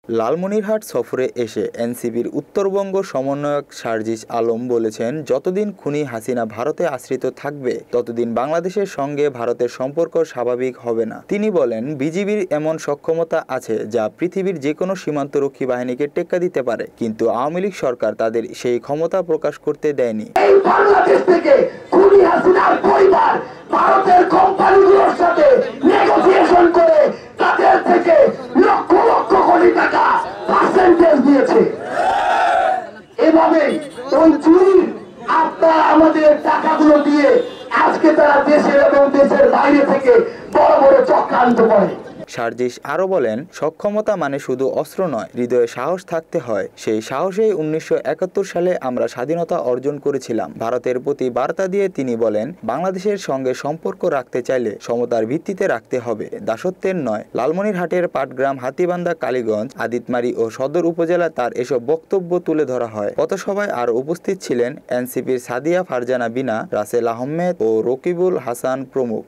লালমনিরহাট সফরে এসে এনসিপির উত্তরবঙ্গ সমন্বয়ক সার্জিস আলম বলেছেন, যতদিন খুনি হাসিনা ভারতে আশ্রিত থাকবে ততদিন বাংলাদেশের সঙ্গে ভারতের সম্পর্ক স্বাভাবিক হবে না। তিনি বলেন, বিজিবির এমন সক্ষমতা আছে যা পৃথিবীর যে কোনো সীমান্তরক্ষী বাহিনীকে টেক্কা দিতে পারে, কিন্তু আওয়ামী লীগ সরকার তাদের সেই ক্ষমতা প্রকাশ করতে দেয়নি। বাংলাদেশ থেকে খুনি হাসিনার পরিবার ভারতের কোম্পানিগুলোর সাথে নেগোসিয়েশন করে তাদের থেকে লক্ষ লক্ষ কোটি টাকা পার্সেন্টেজ দিয়েছে। এভাবে ওই চুরির আপনারা আমাদের টাকাগুলো দিয়ে আজকে তারা দেশের এবং দেশের বাইরে থেকে বড় বড় চক্রান্ত করে। সার্জিস আরও বলেন, সক্ষমতা মানে শুধু অস্ত্র নয়, হৃদয়ে সাহস থাকতে হয়। সেই সাহসেই 1971 সালে আমরা স্বাধীনতা অর্জন করেছিলাম। ভারতের প্রতি বার্তা দিয়ে তিনি বলেন, বাংলাদেশের সঙ্গে সম্পর্ক রাখতে চাইলে সমতার ভিত্তিতে রাখতে হবে, দাসত্বের নয়। লালমনিরহাটের পাটগ্রাম, হাতীবান্ধা, কালীগঞ্জ, আদিতমারী ও সদর উপজেলা তার এসব বক্তব্য তুলে ধরা হয়। পথসভায় আরও উপস্থিত ছিলেন এনসিপির সাদিয়া ফারজানা বিনা, রাসেল আহমেদ ও রকিবুল হাসান প্রমুখ।